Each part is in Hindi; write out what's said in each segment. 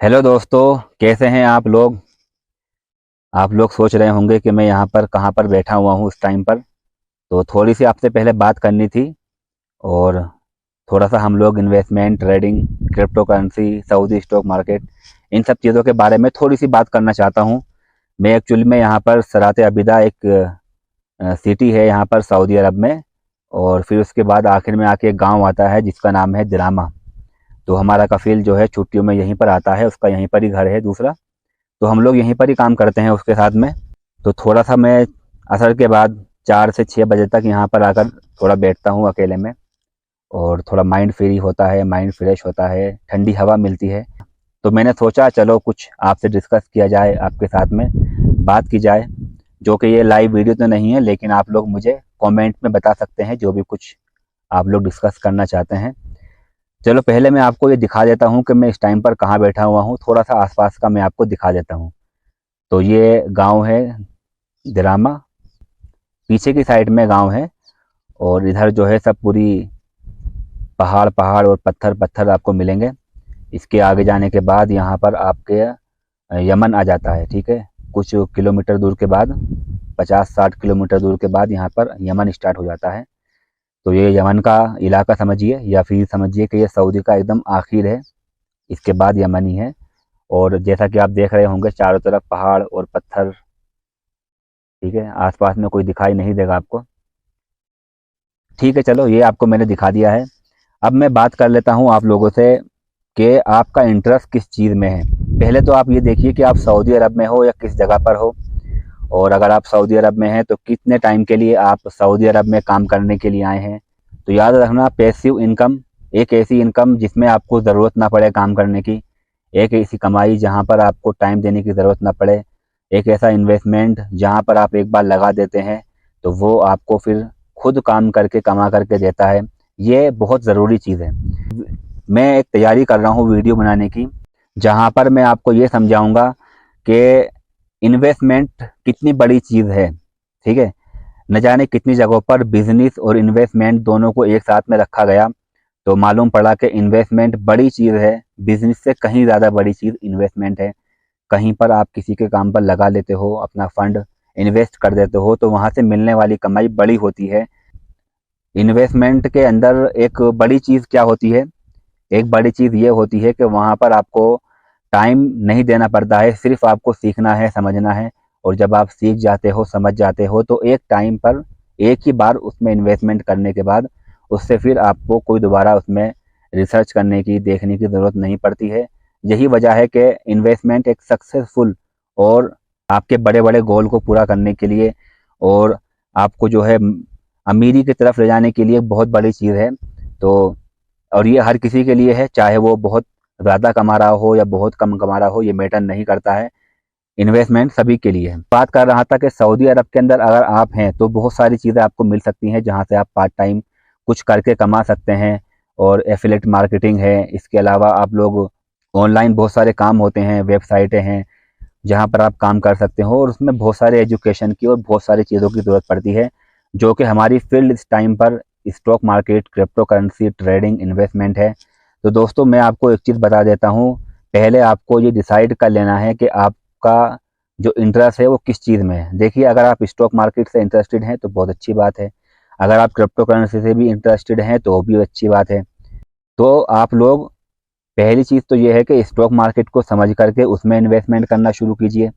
हेलो दोस्तों, कैसे हैं आप लोग। आप लोग सोच रहे होंगे कि मैं यहाँ पर कहाँ पर बैठा हुआ हूँ इस टाइम पर। तो थोड़ी सी आपसे पहले बात करनी थी और थोड़ा सा हम लोग investment, trading, crypto currency, Saudi stock market, इन सब चीज़ों के बारे में थोड़ी सी बात करना चाहता हूँ। मैं एक्चुअली में यहाँ पर सरात अबीदा एक सिटी है यहाँ पर सऊदी अरब में, और फिर उसके बाद आखिर में आके एक गाँव आता है जिसका नाम है दिरामा। तो हमारा कफील जो है छुट्टियों में यहीं पर आता है, उसका यहीं पर ही घर है दूसरा। तो हम लोग यहीं पर ही काम करते हैं उसके साथ में। तो थोड़ा सा मैं असर के बाद 4 से 6 बजे तक यहाँ पर आकर थोड़ा बैठता हूँ अकेले में, और थोड़ा माइंड फ्री होता है, माइंड फ्रेश होता है, ठंडी हवा मिलती है। तो मैंने सोचा चलो कुछ आपसे डिस्कस किया जाए, आपके साथ में बात की जाए। जो कि ये लाइव वीडियो तो नहीं है, लेकिन आप लोग मुझे कमेंट में बता सकते हैं जो भी कुछ आप लोग डिस्कस करना चाहते हैं। चलो पहले मैं आपको ये दिखा देता हूँ कि मैं इस टाइम पर कहाँ बैठा हुआ हूँ। थोड़ा सा आसपास का मैं आपको दिखा देता हूँ। तो ये गांव है दिरामा, पीछे की साइड में गांव है, और इधर जो है सब पूरी पहाड़ पहाड़ और पत्थर पत्थर आपको मिलेंगे। इसके आगे जाने के बाद यहाँ पर आपके यमन आ जाता है। ठीक है, कुछ किलोमीटर दूर के बाद, 50-60 किलोमीटर दूर के बाद यहाँ पर यमन स्टार्ट हो जाता है। तो ये यमन का इलाका समझिए, या फिर समझिए कि ये सऊदी का एकदम आखिर है, इसके बाद यमन ही है। और जैसा कि आप देख रहे होंगे चारों तरफ पहाड़ और पत्थर। ठीक है, आसपास में कोई दिखाई नहीं देगा आपको। ठीक है, चलो ये आपको मैंने दिखा दिया है। अब मैं बात कर लेता हूँ आप लोगों से कि आपका इंटरेस्ट किस चीज़ में है। पहले तो आप ये देखिए कि आप सऊदी अरब में हो या किस जगह पर हो, और अगर आप सऊदी अरब में हैं तो कितने टाइम के लिए आप सऊदी अरब में काम करने के लिए आए हैं। तो याद रखना, पैसिव इनकम एक ऐसी इनकम जिसमें आपको ज़रूरत ना पड़े काम करने की, एक ऐसी कमाई जहाँ पर आपको टाइम देने की ज़रूरत ना पड़े, एक ऐसा इन्वेस्टमेंट जहाँ पर आप एक बार लगा देते हैं तो वो आपको फिर खुद काम करके कमा करके देता है। ये बहुत ज़रूरी चीज़ है। मैं एक तैयारी कर रहा हूँ वीडियो बनाने की, जहाँ पर मैं आपको ये समझाऊंगा कि इन्वेस्टमेंट कितनी बड़ी चीज़ है। ठीक है, न जाने कितनी जगहों पर बिजनेस और इन्वेस्टमेंट दोनों को एक साथ में रखा गया, तो मालूम पड़ा कि इन्वेस्टमेंट बड़ी चीज़ है, बिजनेस से कहीं ज़्यादा बड़ी चीज़ इन्वेस्टमेंट है। कहीं पर आप किसी के काम पर लगा लेते हो, अपना फंड इन्वेस्ट कर देते हो, तो वहाँ से मिलने वाली कमाई बड़ी होती है। इन्वेस्टमेंट के अंदर एक बड़ी चीज़ क्या होती है, एक बड़ी चीज़ ये होती है कि वहाँ पर आपको टाइम नहीं देना पड़ता है, सिर्फ आपको सीखना है, समझना है। और जब आप सीख जाते हो, समझ जाते हो, तो एक टाइम पर एक ही बार उसमें इन्वेस्टमेंट करने के बाद उससे फिर आपको कोई दोबारा उसमें रिसर्च करने की, देखने की ज़रूरत नहीं पड़ती है। यही वजह है कि इन्वेस्टमेंट एक सक्सेसफुल और आपके बड़े बड़े गोल को पूरा करने के लिए, और आपको जो है अमीरी की तरफ ले जाने के लिए बहुत बड़ी चीज़ है। तो और ये हर किसी के लिए है, चाहे वो बहुत ज़्यादा कमा रहा हो या बहुत कम कमा रहा हो, ये मैटर नहीं करता है। इन्वेस्टमेंट सभी के लिए है। बात कर रहा था कि सऊदी अरब के अंदर अगर आप हैं तो बहुत सारी चीज़ें आपको मिल सकती हैं जहाँ से आप पार्ट टाइम कुछ करके कमा सकते हैं। और एफिलेट मार्केटिंग है, इसके अलावा आप लोग ऑनलाइन बहुत सारे काम होते हैं, वेबसाइटें हैं जहाँ पर आप काम कर सकते हो, और उसमें बहुत सारे एजुकेशन की और बहुत सारी चीज़ों की ज़रूरत पड़ती है, जो कि हमारी फील्ड इस टाइम पर stock market, crypto currency, trading, investment है। तो दोस्तों मैं आपको एक चीज़ बता देता हूँ, पहले आपको ये डिसाइड कर लेना है कि आपका जो इंटरेस्ट है वो किस चीज़ में है। देखिए, अगर आप स्टॉक मार्केट से इंटरेस्टेड हैं तो बहुत अच्छी बात है, अगर आप क्रिप्टो करेंसी से भी इंटरेस्टेड हैं तो वो भी अच्छी बात है। तो आप लोग, पहली चीज़ तो ये है कि स्टॉक मार्केट को समझ करके उसमें इन्वेस्टमेंट करना शुरू कीजिए,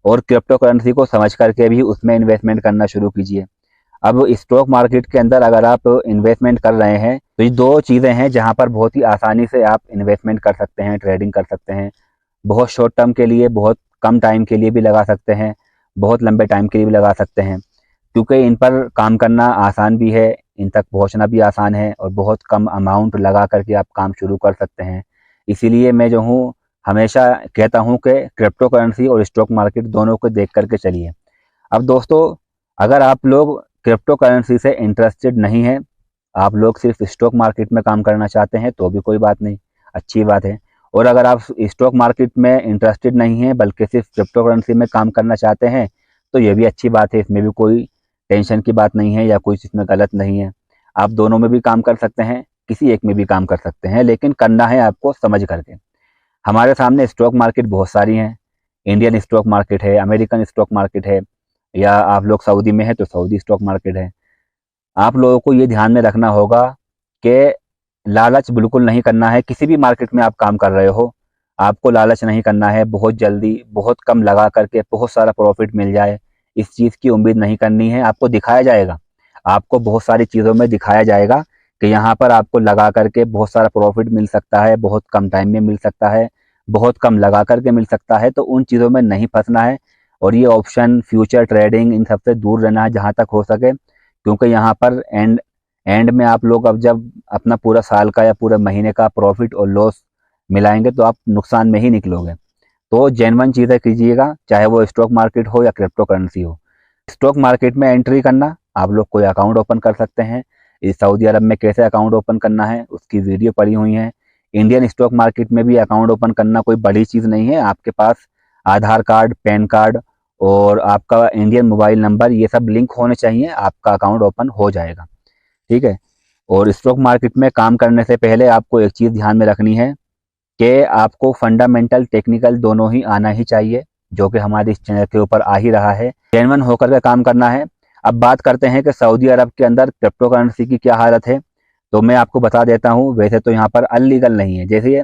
और क्रिप्टो करेंसी को समझ करके भी उसमें इन्वेस्टमेंट करना शुरू कीजिए। अब स्टॉक मार्केट के अंदर अगर आप इन्वेस्टमेंट कर रहे हैं तो ये दो चीज़ें हैं जहां पर बहुत ही आसानी से आप इन्वेस्टमेंट कर सकते हैं, ट्रेडिंग कर सकते हैं। बहुत शॉर्ट टर्म के लिए, बहुत कम टाइम के लिए भी लगा सकते हैं, बहुत लंबे टाइम के लिए भी लगा सकते हैं, क्योंकि इन पर काम करना आसान भी है, इन तक पहुंचना भी आसान है, और बहुत कम अमाउंट लगा करके आप काम शुरू कर सकते हैं। इसीलिए मैं जो हूँ हमेशा कहता हूँ कि क्रिप्टो करेंसी और स्टॉक मार्केट दोनों को देख करके चलिए। अब दोस्तों, अगर आप लोग क्रिप्टो करेंसी से इंटरेस्टेड नहीं है, आप लोग सिर्फ स्टॉक मार्केट में काम करना चाहते हैं, तो भी कोई बात नहीं, अच्छी बात है। और अगर आप स्टॉक मार्केट में इंटरेस्टेड नहीं हैं बल्कि सिर्फ क्रिप्टो करेंसी में काम करना चाहते हैं, तो ये भी अच्छी बात है, इसमें भी कोई टेंशन की बात नहीं है या कोई इसमें गलत नहीं है। आप दोनों में भी काम कर सकते हैं, किसी एक में भी काम कर सकते हैं, लेकिन करना है आपको समझ करके। हमारे सामने स्टॉक मार्केट बहुत सारी हैं। इंडियन स्टॉक मार्केट है, अमेरिकन स्टॉक मार्केट है, या आप लोग सऊदी में हैं तो सऊदी स्टॉक मार्केट है। आप लोगों को ये ध्यान में रखना होगा कि लालच बिल्कुल नहीं करना है। किसी भी मार्केट में आप काम कर रहे हो, आपको लालच नहीं करना है। बहुत जल्दी बहुत कम लगा करके बहुत सारा प्रॉफिट मिल जाए, इस चीज़ की उम्मीद नहीं करनी है। आपको दिखाया जाएगा, आपको बहुत सारी चीज़ों में दिखाया जाएगा कि यहाँ पर आपको लगा करके बहुत सारा प्रॉफिट मिल सकता है, बहुत कम टाइम में मिल सकता है, बहुत कम लगा करके मिल सकता है। तो उन चीज़ों में नहीं फंसना है और ये ऑप्शन, फ्यूचर ट्रेडिंग, इन सब से दूर रहना है जहाँ तक हो सके, क्योंकि यहाँ पर एंड में आप लोग अब जब अपना पूरा साल का या पूरे महीने का प्रॉफिट और लॉस मिलाएंगे तो आप नुकसान में ही निकलोगे। तो जेन्युइन चीज़ें कीजिएगा, चाहे वो स्टॉक मार्केट हो या क्रिप्टो करेंसी हो। स्टॉक मार्केट में एंट्री करना, आप लोग कोई अकाउंट ओपन कर सकते हैं। इस सऊदी अरब में कैसे अकाउंट ओपन करना है उसकी वीडियो पड़ी हुई है। इंडियन स्टॉक मार्केट में भी अकाउंट ओपन करना कोई बड़ी चीज़ नहीं है। आपके पास आधार कार्ड, पैन कार्ड और आपका इंडियन मोबाइल नंबर, ये सब लिंक होने चाहिए, आपका अकाउंट ओपन हो जाएगा। ठीक है। और स्टॉक मार्केट में काम करने से पहले आपको एक चीज़ ध्यान में रखनी है कि आपको फंडामेंटल, टेक्निकल दोनों ही आना ही चाहिए, जो कि हमारे इस चैनल के ऊपर आ ही रहा है। जेन्युइन होकर के काम करना है। अब बात करते हैं कि सऊदी अरब के अंदर क्रिप्टो करेंसी की क्या हालत है। तो मैं आपको बता देता हूँ, वैसे तो यहाँ पर अनलीगल नहीं है। जैसे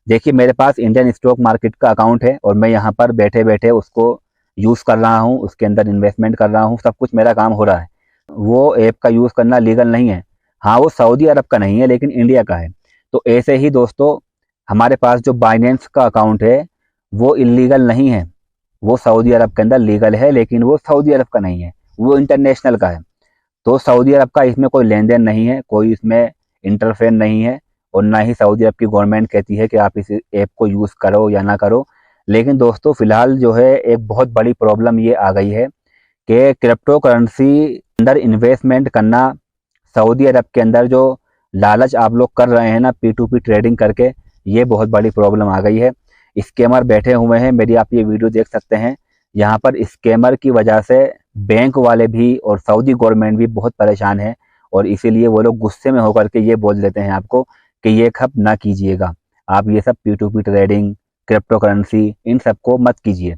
देखिए, मेरे पास इंडियन स्टॉक मार्केट का अकाउंट है और मैं यहाँ पर बैठे बैठे उसको यूज़ कर रहा हूँ, उसके अंदर इन्वेस्टमेंट कर रहा हूँ, सब कुछ मेरा काम हो रहा है। वो ऐप का यूज़ करना लीगल नहीं है। हाँ, वो सऊदी अरब का नहीं है लेकिन इंडिया का है। तो ऐसे ही दोस्तों, हमारे पास जो बाइनेंस का अकाउंट है वो इलीगल नहीं है। वो सऊदी अरब के अंदर लीगल है लेकिन वो सऊदी अरब का नहीं है, वो इंटरनेशनल का है। तो सऊदी अरब का इसमें कोई लेन देन नहीं है, कोई इसमें इंटरफेयर नहीं है, और ना ही सऊदी अरब की गवर्नमेंट कहती है कि आप इस ऐप को यूज़ करो या ना करो। लेकिन दोस्तों, फिलहाल जो है एक बहुत बड़ी प्रॉब्लम ये आ गई है कि क्रिप्टो करेंसी अंदर इन्वेस्टमेंट करना, सऊदी अरब के अंदर जो लालच आप लोग कर रहे हैं ना P2P ट्रेडिंग करके, ये बहुत बड़ी प्रॉब्लम आ गई है। स्कैमर बैठे हुए हैं, मेरी आप ये वीडियो देख सकते हैं। यहाँ पर स्कैमर की वजह से बैंक वाले भी और सऊदी गवर्नमेंट भी बहुत परेशान है, और इसीलिए वो लोग गुस्से में होकर के ये बोल देते हैं आपको कि ये खप ना कीजिएगा, आप ये सब P2P ट्रेडिंग, क्रिप्टो करेंसी, इन सबको मत कीजिए,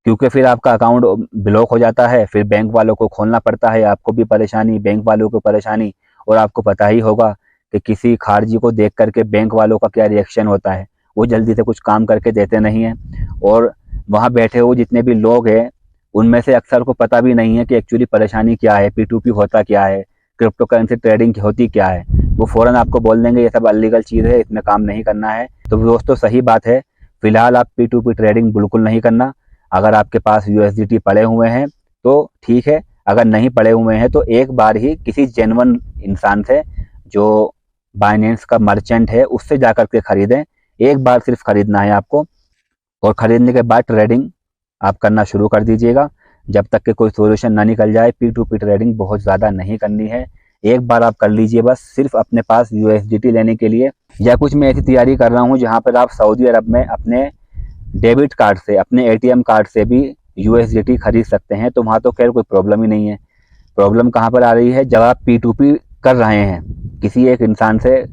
क्योंकि फिर आपका अकाउंट ब्लॉक हो जाता है, फिर बैंक वालों को खोलना पड़ता है, आपको भी परेशानी, बैंक वालों को परेशानी। और आपको पता ही होगा कि किसी खारजी को देख करके बैंक वालों का क्या रिएक्शन होता है, वो जल्दी से कुछ काम करके देते नहीं हैं। और वहाँ बैठे हुए जितने भी लोग हैं उनमें से अक्सर को पता भी नहीं है कि एक्चुअली परेशानी क्या है, P2P होता क्या है, क्रिप्टो करेंसी ट्रेडिंग होती क्या है। वो फ़ौरन आपको बोल देंगे ये सब अनलीगल चीज़ है, इसमें काम नहीं करना है। तो दोस्तों, सही बात है, फिलहाल आप P2P ट्रेडिंग बिल्कुल नहीं करना। अगर आपके पास USDT पड़े हुए हैं तो ठीक है, अगर नहीं पड़े हुए हैं तो एक बार ही किसी जेन्युइन इंसान से, जो बाइनेंस का मर्चेंट है, उससे जाकर के खरीदें। एक बार सिर्फ खरीदना है आपको, और खरीदने के बाद ट्रेडिंग आप करना शुरू कर दीजिएगा जब तक कि कोई सोल्यूशन ना निकल जाए। P2P ट्रेडिंग बहुत ज़्यादा नहीं करनी है, एक बार आप कर लीजिए बस, सिर्फ अपने पास USDT लेने के लिए। या कुछ मैं ऐसी तैयारी कर रहा हूँ जहाँ पर आप सऊदी अरब में अपने डेबिट कार्ड से, अपने ATM कार्ड से भी USDT खरीद सकते हैं। तो वहाँ तो खैर कोई प्रॉब्लम ही नहीं है। प्रॉब्लम कहाँ पर आ रही है, जब आप P2P कर रहे हैं, किसी एक इंसान से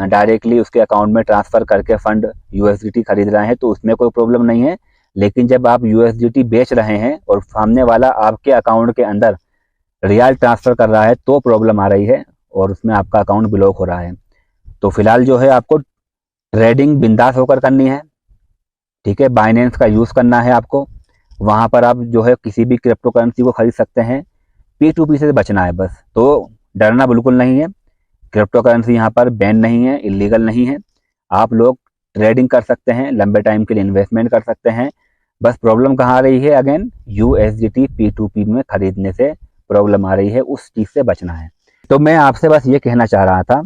डायरेक्टली उसके अकाउंट में ट्रांसफ़र करके फंड USDT खरीद रहे हैं तो उसमें कोई प्रॉब्लम नहीं है। लेकिन जब आप USDT बेच रहे हैं और सामने वाला आपके अकाउंट के अंदर रियाल ट्रांसफ़र कर रहा है तो प्रॉब्लम आ रही है, और उसमें आपका अकाउंट ब्लॉक हो रहा है। तो फिलहाल जो है आपको ट्रेडिंग बिंदास होकर करनी है, ठीक है। बाइनेंस का यूज़ करना है आपको, वहाँ पर आप जो है किसी भी क्रिप्टो करेंसी को खरीद सकते हैं। P2P से बचना है बस, तो डरना बिल्कुल नहीं है। क्रिप्टो करेंसी यहाँ पर बैन नहीं है, इलीगल नहीं है। आप लोग ट्रेडिंग कर सकते हैं, लंबे टाइम के लिए इन्वेस्टमेंट कर सकते हैं। बस प्रॉब्लम कहाँ आ रही है, अगेन USDT P2P में खरीदने से प्रॉब्लम आ रही है, उस चीज़ से बचना है। तो मैं आपसे बस ये कहना चाह रहा था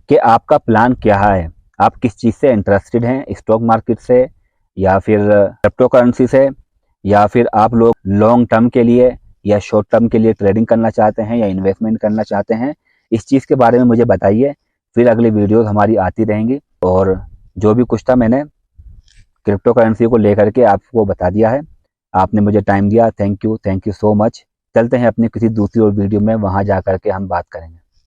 कि आपका प्लान क्या है, आप किस चीज़ से इंटरेस्टेड हैं, स्टॉक मार्केट से या फिर क्रिप्टो करेंसी से, या फिर आप लोग लॉन्ग टर्म के लिए या शॉर्ट टर्म के लिए ट्रेडिंग करना चाहते हैं या इन्वेस्टमेंट करना चाहते हैं। इस चीज़ के बारे में मुझे बताइए, फिर अगली वीडियोस हमारी आती रहेंगी। और जो भी कुछ था मैंने क्रिप्टो करेंसी को लेकर के आपको बता दिया है। आपने मुझे टाइम दिया, थैंक यू सो मच। चलते हैं अपनी किसी दूसरी और वीडियो में, वहाँ जा कर के हम बात करेंगे।